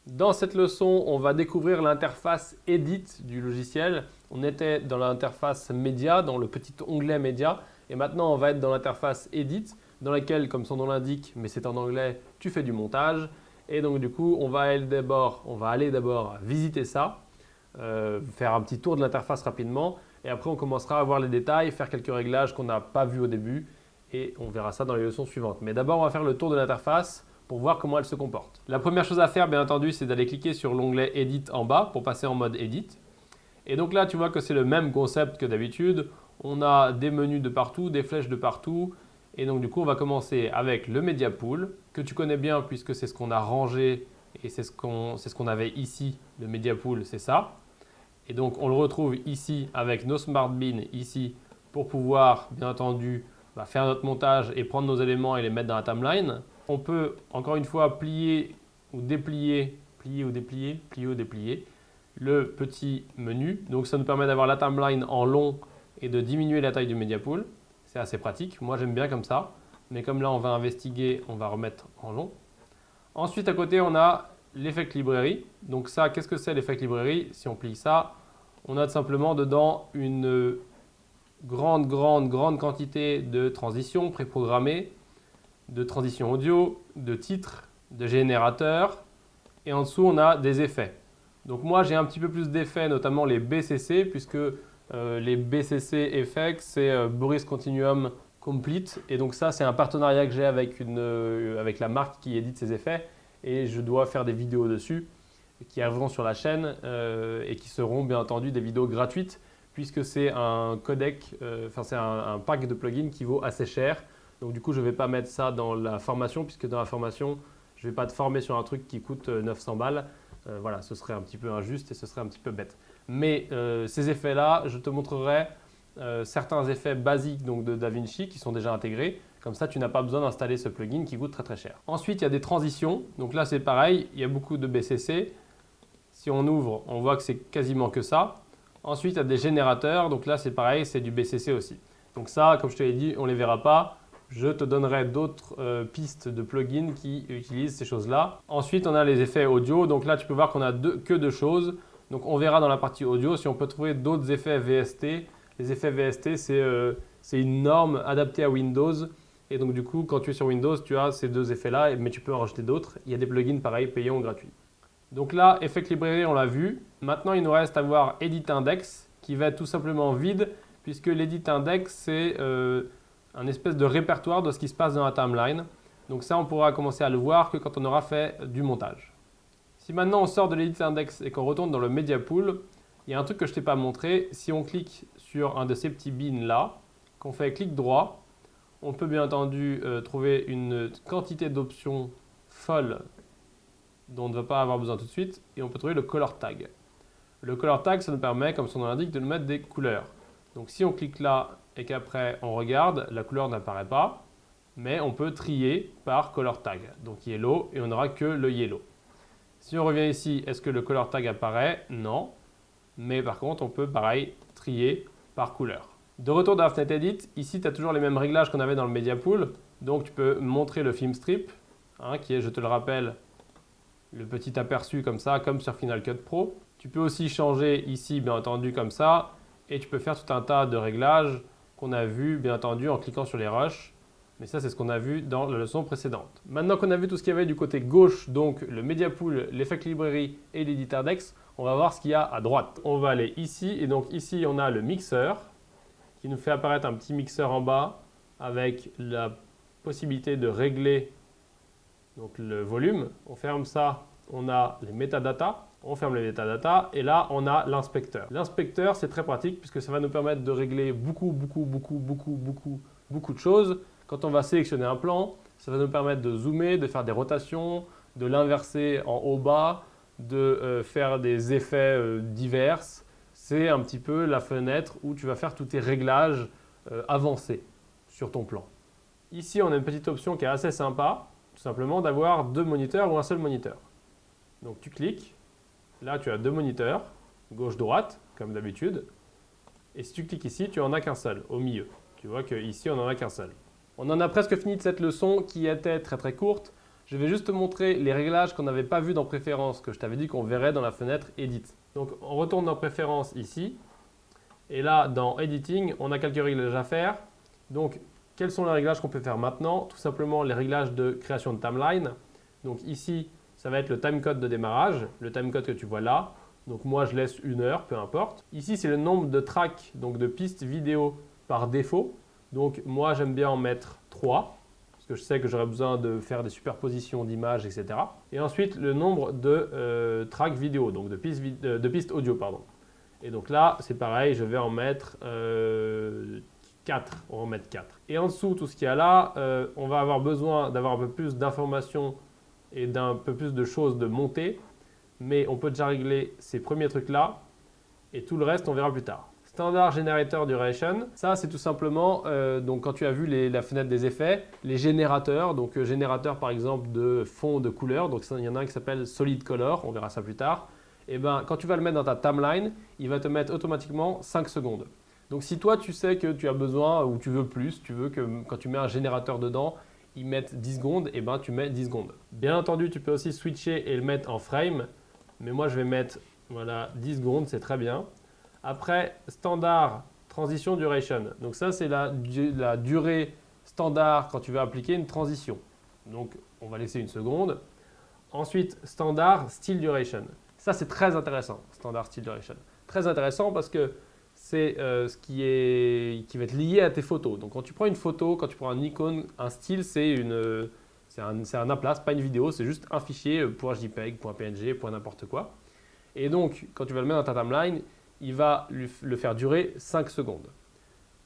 Dans cette leçon, on va découvrir l'interface Edit du logiciel. On était dans l'interface Média, dans le petit onglet Média, et maintenant on va être dans l'interface Edit, dans laquelle, comme son nom l'indique, mais c'est en anglais, tu fais du montage. Et donc du coup, on va aller d'abord visiter ça, faire un petit tour de l'interface rapidement, et après on commencera à voir les détails, faire quelques réglages qu'on n'a pas vus au début, et on verra ça dans les leçons suivantes. Mais d'abord, on va faire le tour de l'interface pour voir comment elle se comporte. La première chose à faire, bien entendu, c'est d'aller cliquer sur l'onglet Edit en bas pour passer en mode Edit. Et donc là, tu vois que c'est le même concept que d'habitude. On a des menus de partout, des flèches de partout. Et donc du coup, on va commencer avec le Media Pool, que tu connais bien puisque c'est ce qu'on a rangé et c'est ce qu'on avait ici. Le Media Pool, c'est ça. Et donc on le retrouve ici avec nos Smart Beans ici pour pouvoir, bien entendu, faire notre montage et prendre nos éléments et les mettre dans la timeline. On peut encore une fois plier ou déplier le petit menu. Donc ça nous permet d'avoir la timeline en long et de diminuer la taille du media pool. C'est assez pratique. Moi j'aime bien comme ça. Mais comme là on va investiguer, on va remettre en long. Ensuite à côté on a l'effect librairie. Donc ça, qu'est-ce que c'est l'effect librairie? Si on plie ça, on a tout simplement dedans une grande quantité de transitions préprogrammées, de transitions audio, de titres, de générateurs, et en dessous on a des effets. Donc moi j'ai un petit peu plus d'effets, notamment les BCC, puisque les BCC Effects c'est Boris Continuum Complete, et donc ça c'est un partenariat que j'ai avec la marque qui édite ces effets, et je dois faire des vidéos dessus qui arriveront sur la chaîne et qui seront bien entendu des vidéos gratuites, puisque c'est un codec, c'est un pack de plugins qui vaut assez cher. Donc du coup, je ne vais pas mettre ça dans la formation, puisque dans la formation, je ne vais pas te former sur un truc qui coûte 900 balles. Voilà, ce serait un petit peu injuste et ce serait un petit peu bête. Mais ces effets-là, je te montrerai certains effets basiques donc, de DaVinci qui sont déjà intégrés. Comme ça, tu n'as pas besoin d'installer ce plugin qui coûte très cher. Ensuite, il y a des transitions. Donc là, c'est pareil, il y a beaucoup de BCC. Si on ouvre, on voit que c'est quasiment que ça. Ensuite, il y a des générateurs. Donc là, c'est pareil, c'est du BCC aussi. Donc ça, comme je te l'ai dit, on ne les verra pas. Je te donnerai d'autres pistes de plugins qui utilisent ces choses-là. Ensuite, on a les effets audio. Donc là, tu peux voir qu'on a que deux choses. Donc on verra dans la partie audio si on peut trouver d'autres effets VST. Les effets VST, c'est une norme adaptée à Windows. Et donc du coup, quand tu es sur Windows, tu as ces deux effets-là, mais tu peux en rajouter d'autres. Il y a des plugins pareils, payants ou gratuits. Donc là, Effect Librairie, on l'a vu. Maintenant, il nous reste à voir Edit Index, qui va être tout simplement vide, puisque l'Edit Index, c'est un espèce de répertoire de ce qui se passe dans la timeline. Donc ça, on pourra commencer à le voir que quand on aura fait du montage. Si maintenant on sort de l'Edit Index et qu'on retourne dans le Media Pool, il y a un truc que je ne t'ai pas montré. Si on clique sur un de ces petits bins là, qu'on fait clic droit, on peut bien entendu trouver une quantité d'options folles dont on ne va pas avoir besoin tout de suite, et on peut trouver le color tag. Le color tag, ça nous permet, comme son nom l'indique, de nous mettre des couleurs. Donc si on clique là et qu'après on regarde, la couleur n'apparaît pas, mais on peut trier par color tag. Donc yellow, et on n'aura que le yellow. Si on revient ici, est-ce que le color tag apparaît? Non. Mais par contre, on peut pareil trier par couleur. De retour dans la fenêtre Edit, ici tu as toujours les mêmes réglages qu'on avait dans le Media Pool. Donc tu peux montrer le film strip, qui est, je te le rappelle, le petit aperçu comme ça, comme sur Final Cut Pro. Tu peux aussi changer ici, bien entendu, comme ça, et tu peux faire tout un tas de réglages qu'on a vu, bien entendu, en cliquant sur les rushs. Mais ça, c'est ce qu'on a vu dans la leçon précédente. Maintenant qu'on a vu tout ce qu'il y avait du côté gauche, donc le Media Pool, l'Effect Librairie et l'Edit Index, on va voir ce qu'il y a à droite. On va aller ici, et donc ici, on a le mixeur, qui nous fait apparaître un petit mixeur en bas, avec la possibilité de régler donc le volume. On ferme ça, on a les métadatas, on ferme les métadatas, et là, on a l'inspecteur. L'inspecteur, c'est très pratique, puisque ça va nous permettre de régler beaucoup de choses. Quand on va sélectionner un plan, ça va nous permettre de zoomer, de faire des rotations, de l'inverser en haut-bas, de faire des effets divers. C'est un petit peu la fenêtre où tu vas faire tous tes réglages avancés sur ton plan. Ici, on a une petite option qui est assez sympa, tout simplement d'avoir deux moniteurs ou un seul moniteur. Donc tu cliques, là tu as deux moniteurs, gauche-droite, comme d'habitude. Et si tu cliques ici, tu n'en as qu'un seul, au milieu. Tu vois qu'ici, on n'en a qu'un seul. On en a presque fini de cette leçon qui était très courte. Je vais juste te montrer les réglages qu'on n'avait pas vus dans Préférences, que je t'avais dit qu'on verrait dans la fenêtre Edit. Donc on retourne dans Préférences ici. Et là, dans Editing, on a quelques réglages à faire. Donc, quels sont les réglages qu'on peut faire maintenant? Tout simplement les réglages de création de timeline. Donc ici, ça va être le timecode de démarrage, le timecode que tu vois là. Donc moi, je laisse 1 heure, peu importe. Ici, c'est le nombre de tracks, donc de pistes vidéo par défaut. Donc moi, j'aime bien en mettre 3, parce que je sais que j'aurai besoin de faire des superpositions d'images, etc. Et ensuite, le nombre de tracks vidéo, donc de pistes audio, pardon. Et donc là, c'est pareil, je vais en mettre 4. On va en mettre 4. Et en dessous, tout ce qu'il y a là, on va avoir besoin d'avoir un peu plus d'informations et d'un peu plus de choses de monter. Mais on peut déjà régler ces premiers trucs-là. Et tout le reste, on verra plus tard. Standard Generator Duration. Ça, c'est tout simplement, donc quand tu as vu la fenêtre des effets, les générateurs. Donc générateur, par exemple, de fond de couleur. Donc il y en a un qui s'appelle Solid Color. On verra ça plus tard. Et ben, quand tu vas le mettre dans ta timeline, il va te mettre automatiquement 5 secondes. Donc si toi tu sais que tu as besoin ou tu veux plus, tu veux que quand tu mets un générateur dedans, il mette 10 secondes, et ben tu mets 10 secondes. Bien entendu, tu peux aussi switcher et le mettre en frame, mais moi je vais mettre voilà, 10 secondes, c'est très bien. Après, standard transition duration. Donc ça c'est la durée standard quand tu veux appliquer une transition. Donc on va laisser 1 seconde. Ensuite, standard still duration. Ça, c'est très intéressant, Standard Still Duration. Très intéressant parce que c'est ce qui va être lié à tes photos. Donc, quand tu prends une photo, quand tu prends un icône, un style, c'est un aplace, pas une vidéo, c'est juste un fichier .jpeg, .png, n'importe quoi. Et donc, quand tu vas le mettre dans ta timeline, il va le faire durer 5 secondes.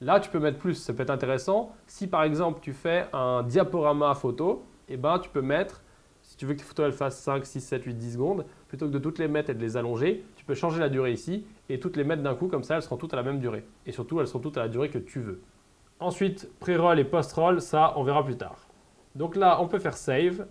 Là, tu peux mettre plus, ça peut être intéressant. Si par exemple, tu fais un diaporama photo, eh ben, tu peux mettre, si tu veux que tes photos elles fassent 5, 6, 7, 8, 10 secondes, plutôt que de toutes les mettre et de les allonger, tu peux changer la durée ici et toutes les mettre d'un coup, comme ça elles seront toutes à la même durée. Et surtout, elles seront toutes à la durée que tu veux. Ensuite, pré-roll et post-roll, ça on verra plus tard. Donc là, on peut faire save.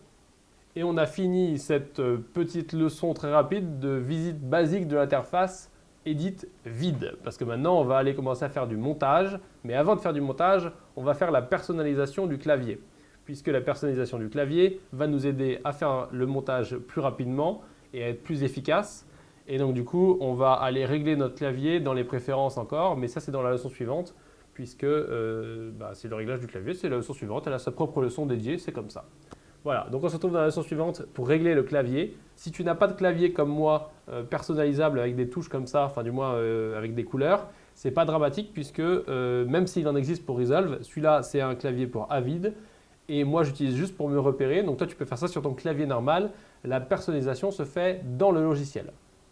Et on a fini cette petite leçon très rapide de visite basique de l'interface Edit vide. Parce que maintenant, on va aller commencer à faire du montage. Mais avant de faire du montage, on va faire la personnalisation du clavier. Puisque la personnalisation du clavier va nous aider à faire le montage plus rapidement et à être plus efficace. Et donc du coup, on va aller régler notre clavier dans les préférences encore, mais ça c'est dans la leçon suivante, puisque c'est le réglage du clavier, c'est la leçon suivante, elle a sa propre leçon dédiée, c'est comme ça. Voilà, donc on se retrouve dans la leçon suivante pour régler le clavier. Si tu n'as pas de clavier comme moi, personnalisable avec des touches comme ça, enfin du moins avec des couleurs, c'est pas dramatique puisque même s'il en existe pour Resolve, celui-là c'est un clavier pour Avid. Et moi, j'utilise juste pour me repérer. Donc toi, tu peux faire ça sur ton clavier normal. La personnalisation se fait dans le logiciel.